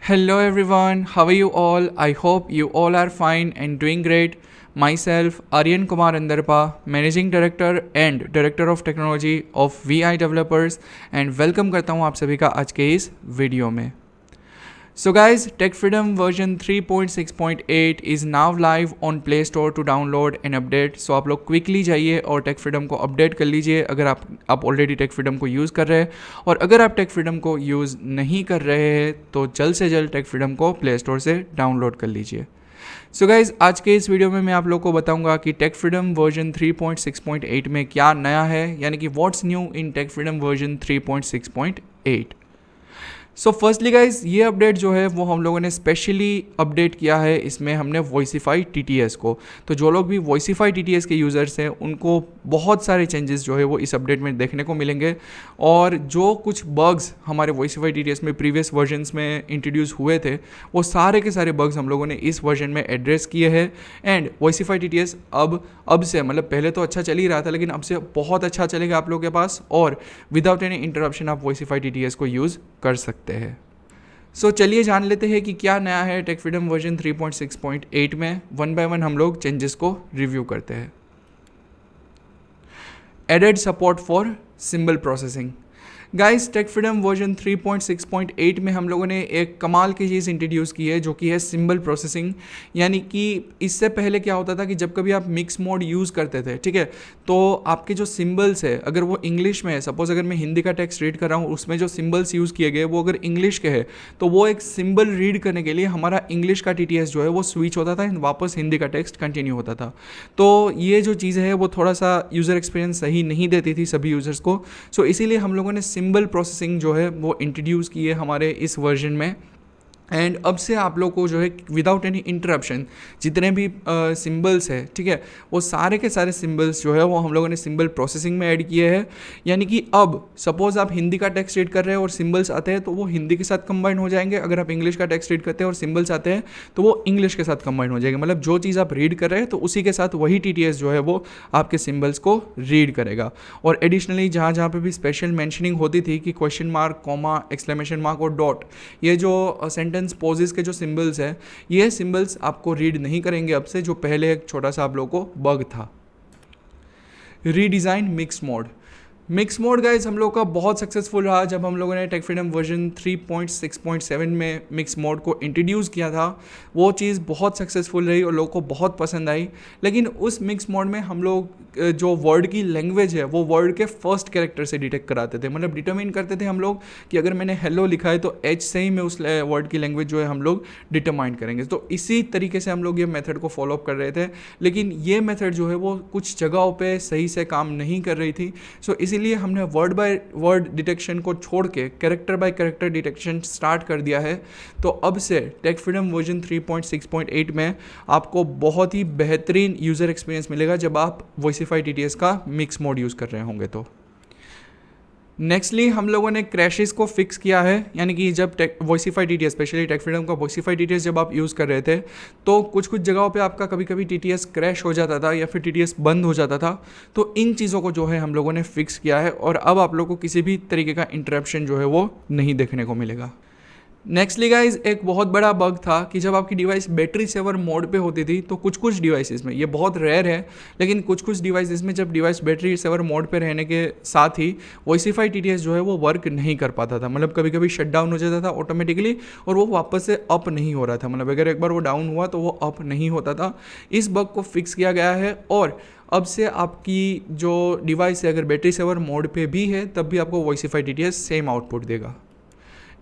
Hello everyone, how are you all? I hope you all are fine and doing great. Myself, Aryan Kumar Andarpa, Managing Director and Director of Technology of VI Developers and welcome करता हूँ आप सभी का आज के इस video में. So guys, Tech Freedom version 3.6.8 is now live on Play Store to download and update. So आप लोग quickly जाइए और Tech Freedom को अपडेट कर लीजिए अगर आप ऑलरेडी Tech Freedom को यूज़ कर रहे हैं, और अगर आप Tech Freedom को यूज़ नहीं कर रहे हैं तो जल्द से जल्द Tech Freedom को Play Store से डाउनलोड कर लीजिए. सो गाइज, आज के इस वीडियो में मैं आप लोग को बताऊंगा कि टेक फ्रीडम वर्जन 3.6.8 में क्या नया है, यानी कि what's new in Tech Freedom version 3.6.8. So firstly guys, ये अपडेट जो है वो हम लोगों ने स्पेशली अपडेट किया है. इसमें हमने वॉइसिफाई TTS को, तो जो लोग भी वॉइसिफाई TTS के यूज़र्स हैं उनको बहुत सारे चेंजेस जो है वो इस अपडेट में देखने को मिलेंगे. और जो कुछ बग्स हमारे वॉइसिफाई TTS में प्रीवियस वर्जन्स में इंट्रोड्यूस हुए थे वो सारे के सारे बग्स हम लोगों ने इस वर्जन में एड्रेस किए हैं. एंड वॉइसिफाई TTS अब से, मतलब पहले तो अच्छा चल ही रहा था लेकिन अब से बहुत अच्छा चलेगा आप लोगों के पास, और विदाउट एनी इंटरप्शन आप वॉइसिफाई TTS को यूज़ कर सकते हैं. सो चलिए जान लेते हैं कि क्या नया है टेक फ्रीडम वर्जन 3.6.8 में. वन बाय वन हम लोग चेंजेस को रिव्यू करते हैं. Added support for symbol processing. Guys, Tech Freedom version 3.6.8 में हम लोगों ने एक कमाल की चीज़ इंट्रोड्यूस की है जो कि है सिंबल प्रोसेसिंग. यानी कि इससे पहले क्या होता था कि जब कभी आप मिक्स मोड यूज़ करते थे, ठीक है, तो आपके जो सिंबल्स है अगर वो इंग्लिश में है, सपोज अगर मैं हिंदी का टेक्स्ट रीड कर रहा हूँ उसमें जो सिंबल्स यूज़ किए गए वो अगर इंग्लिश के हैं तो वो एक सिंबल रीड करने के लिए हमारा इंग्लिश का TTS जो है वो स्विच होता था एंड वापस हिंदी का टेक्स्ट कंटिन्यू होता था. तो ये जो चीज़ है वो थोड़ा सा यूज़र एक्सपीरियंस सही नहीं देती थी सभी यूज़र्स को. सो इसीलिए हम लोगों ने सिंबल प्रोसेसिंग जो है वो इंट्रोड्यूस की है हमारे इस वर्जन में. एंड अब से आप लोग को जो है विदाउट एनी इंटरप्शन जितने भी सिंबल्स है, ठीक है, वो सारे के सारे सिंबल्स जो है वो हम लोगों ने सिंबल प्रोसेसिंग में ऐड किए हैं. यानी कि अब सपोज आप हिंदी का टेक्स्ट रीड कर रहे हैं और सिंबल्स आते हैं तो वो हिंदी के साथ कंबाइन हो जाएंगे. अगर आप इंग्लिश का टेक्स्ट रीड करते हैं और सिंबल्स आते हैं तो वो इंग्लिश के साथ कंबाइन हो जाएंगे. मतलब जो चीज़ आप रीड कर रहे हैं तो उसी के साथ वही TTS जो है वो आपके सिंबल्स को रीड करेगा. और एडिशनली जहाँ जहाँ पे भी स्पेशल मैंशनिंग होती थी कि question mark, comma, exclamation mark और डॉट, ये जो सेंटेंस पॉजेस के जो सिंबल्स हैं ये सिंबल्स आपको रीड नहीं करेंगे अब से, जो पहले एक छोटा सा आप लोगों को बग था. Redesign mix mode. Mix mode guys हम लोग का बहुत सक्सेसफुल रहा. जब हम लोगों ने टेक फ्रीडम वर्जन 3.6.7 में मिक्स मोड को इंट्रोड्यूस किया था वो चीज़ बहुत सक्सेसफुल रही और लोगों को बहुत पसंद आई. लेकिन उस मिक्स मोड में हम लोग जो वर्ड की लैंग्वेज है वो वर्ड के फर्स्ट कैरेक्टर से डिटेक्ट कराते थे. मतलब डिटरमिन करते थे हम लोग कि अगर मैंने हेलो लिखा है तो H से ही मैं उस वर्ड की लैंग्वेज जो है हम लोग डिटरमाइन करेंगे. तो इसी तरीके से हम लोग ये मेथड को फॉलोअप कर रहे थे, लेकिन ये मेथड जो है वो कुछ जगहों पे सही से काम नहीं कर रही थी. सो इसीलिए हमने वर्ड बाय वर्ड डिटेक्शन को छोड़ के character bye character detection start कर दिया है. तो अब से टेक फ्रीडम वर्जन 3.6.8 में आपको बहुत ही बेहतरीन यूज़र एक्सपीरियंस मिलेगा जब आप वॉइसिफाई TTS का मिक्स मोड यूज़ कर रहे होंगे. तो नेक्स्टली हम लोगों ने क्रैशेस को फिक्स किया है. यानी कि जब वॉइसिफाई TTS, स्पेशली टेक फ्रीडम का वॉइसिफाई TTS जब आप यूज़ कर रहे थे तो कुछ जगहों पे आपका कभी कभी TTS क्रैश हो जाता था या फिर TTS बंद हो जाता था. तो इन चीज़ों को जो है हम लोगों ने फिक्स किया है और अब आप लोगों को किसी भी तरीके का इंटरप्शन जो है वो नहीं देखने को मिलेगा. नेक्स्टली गाइज, एक बहुत बड़ा बग था कि जब आपकी डिवाइस बैटरी सेवर मोड पे होती थी तो कुछ डिवाइसेस में, ये बहुत रेयर है लेकिन कुछ डिवाइसेस में जब डिवाइस बैटरी सेवर मोड पे रहने के साथ ही वॉइसिफाई TTS जो है वो वर्क नहीं कर पाता था. मतलब कभी कभी शट डाउन हो जाता था ऑटोमेटिकली और वो वापस से अप नहीं हो रहा था. मतलब अगर एक बार वो डाउन हुआ तो वो अप नहीं होता था. इस बग को फिक्स किया गया है और अब से आपकी जो डिवाइस है अगर बैटरी सेवर मोड पे भी है तब भी आपको वॉइसिफाई TTS सेम आउटपुट देगा.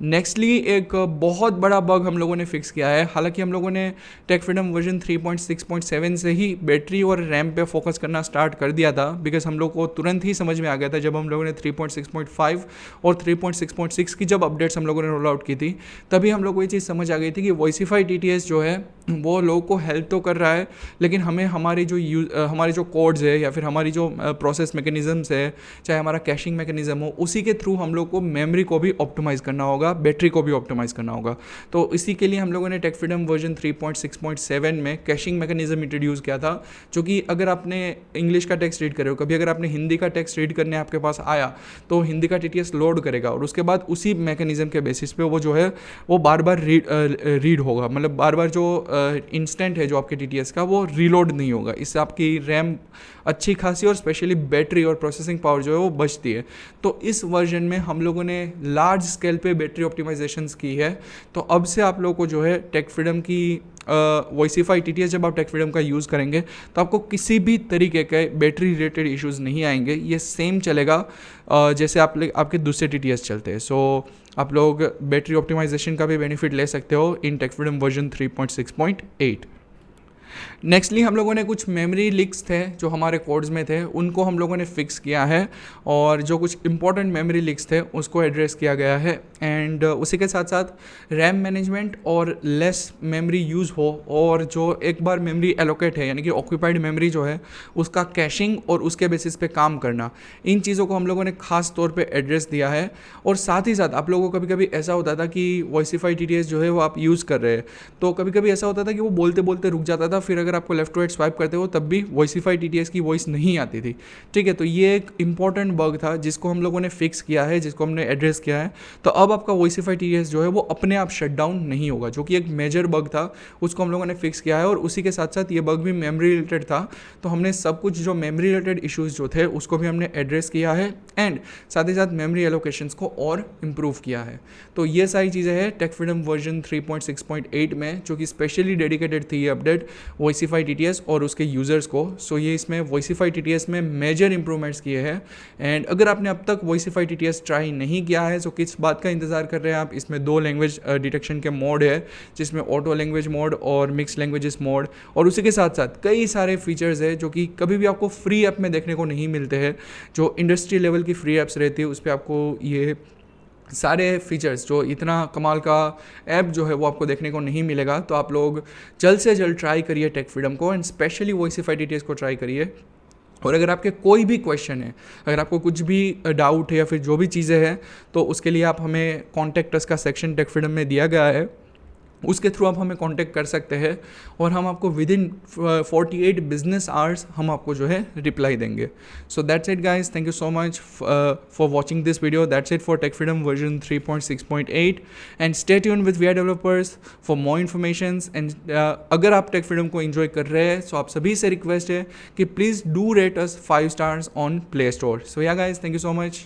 नेक्स्टली एक बहुत बड़ा बग हम लोगों ने फिक्स किया है. हालांकि हम लोगों ने टेक फ्रीडम वर्जन 3.6.7 से ही बैटरी और रैम पे फोकस करना स्टार्ट कर दिया था, बिकॉज हम लोग को तुरंत ही समझ में आ गया था जब हम लोगों ने 3.6.5 और 3.6.6 की जब अपडेट्स हम लोगों ने रोल आउट की थी तभी हम लोग को ये चीज़ समझ आ गई थी कि वॉइसिफाई TTS जो है वो लोगों को हेल्प तो कर रहा है लेकिन हमें हमारे जो कोड्स है या फिर हमारी जो प्रोसेस मैकेनिज़म्स है, चाहे हमारा कैशिंग मैकेनिज़्म हो, उसी के थ्रू हम लोग को मेमोरी को भी ऑप्टिमाइज़ करना होगा होगा, बैटरी को भी ऑप्टिमाइज़ करना होगा। तो इसी के लिए हम लोगों ने टेक फ्रीडम वर्जन 3.6.7 में कैशिंग मैकेनिज्म इंट्रोड्यूस किया था, जो कि अगर आपने इंग्लिश का टेक्स्ट रीड करे हो, कभी अगर आपने हिंदी का टेक्स्ट रीड करने आपके पास आया तो हिंदी का TTS लोड करेगा और उसके बाद उसी मैकेनिज्म के बेसिस पे वो जो है वो बार बार रीड होगा, मतलब बार बार जो इंस्टेंट है जो आपके TTS का वो रीलोड नहीं होगा। इससे आपकी रैम अच्छी खासी और स्पेशली बैटरी और प्रोसेसिंग पावर जो है वो बचती है। तो इस वर्जन में हम लोगों ने लार्ज स्केल पे बैटरी ऑप्टिमाइजेशंस की है। तो अब से आप लोगों को जो है टेक फ्रीडम की वॉइसिफाई TTS जब आप टेक फ्रीडम का यूज़ करेंगे तो आपको किसी भी तरीके के बैटरी रिलेटेड इश्यूज़ नहीं आएंगे। ये सेम चलेगा जैसे आपके दूसरे TTS चलते हैं। सो आप लोग बैटरी ऑप्टिमाइजेशन का भी बेनिफिट ले सकते हो इन टेक फ्रीडम वर्जन 3.6.8। नेक्स्टली हम लोगों ने कुछ मेमोरी लीक्स थे जो हमारे कोड्स में थे, उनको हम लोगों ने फिक्स किया है और जो कुछ इंपॉर्टेंट मेमोरी लीक्स थे उसको एड्रेस किया गया है। एंड उसी के साथ साथ रैम मैनेजमेंट और लेस मेमोरी यूज़ हो, और जो एक बार मेमोरी एलोकेट है यानी कि ऑक्यूपाइड मेमोरी जो है उसका कैशिंग और उसके बेसिस पे काम करना, इन चीज़ों को हम लोगों ने खास तौर पे एड्रेस दिया है। और साथ ही साथ आप लोगों को कभी कभी ऐसा होता था कि वॉइसिफाई TTS जो है वो आप यूज़ कर रहे हैं, तो कभी कभी ऐसा होता था कि वो बोलते बोलते रुक जाता था, फिर अगर आपको लेफ्ट टू राइट स्वाइप करते हो तब भी वॉइसिफाई TTS की वॉइस नहीं आती थी। ठीक है, तो ये एक इंपॉर्टेंट बग था जिसको हम लोगों ने फिक्स किया है, जिसको हमने एड्रेस किया है। तो अब आपका वॉइसिफाई TTS जो है वो अपने आप शट डाउन नहीं होगा, जो कि एक मेजर बग था, उसको हम लोगों ने फिक्स किया है। और उसी के साथ साथ ये बग भी मेमोरी रिलेटेड था, तो हमने सब कुछ जो मेमोरी रिलेटेड इश्यूज़ जो थे उसको भी हमने एड्रेस किया है एंड साथ ही साथ मेमोरी एलोकेशंस को और इम्प्रूव किया है। तो ये सारी चीज़ें हैं टेक फ्रीडम वर्जन 3.6.8 में, जो कि स्पेशली डेडिकेटेड थी ये अपडेट वॉइसिफाई TTS और उसके यूज़र्स को। सो ये इसमें वॉइसिफाई TTS में मेजर इंप्रूवमेंट्स किए हैं। एंड अगर आपने अब तक वॉइसिफाई TTS ट्राई नहीं किया है तो किस बात का इंतज़ार कर रहे हैं आप। इसमें 2 लैंग्वेज डिटेक्शन के मोड है, जिसमें ऑटो लैंग्वेज मोड और मिक्स लैंग्वेजेस मोड, और उसी के साथ साथ कई सारे फीचर्स है जो कि कभी भी आपको फ्री ऐप में देखने को नहीं मिलते हैं। जो इंडस्ट्री लेवल की फ्री ऐप्स रहती है उस पर आपको ये सारे फीचर्स, जो इतना कमाल का ऐप जो है वो आपको देखने को नहीं मिलेगा। तो आप लोग जल्द से जल्द ट्राई करिए टेक फ्रीडम को एंड स्पेशली वॉइसिफाई TTS को ट्राई करिए। और अगर आपके कोई भी क्वेश्चन है, अगर आपको कुछ भी डाउट है या फिर जो भी चीज़ें हैं, तो उसके लिए आप हमें कॉन्टैक्ट अस का सेक्शन टेक फ्रीडम में दिया गया है, उसके थ्रू आप हमें कांटेक्ट कर सकते हैं और हम आपको विदिन 48 बिजनेस आवर्स हम आपको जो है रिप्लाई देंगे। So that's it guys, thank you so much for watching this video. That's it for Tech Freedom version 3.6.8 and stay tune with we are developers for more information. And अगर आप take freedom को enjoy कर रहे हैं तो आप सभी से रिक्वेस्ट है कि please do rate us 5 stars on play store. So yeah guys, thank you so much.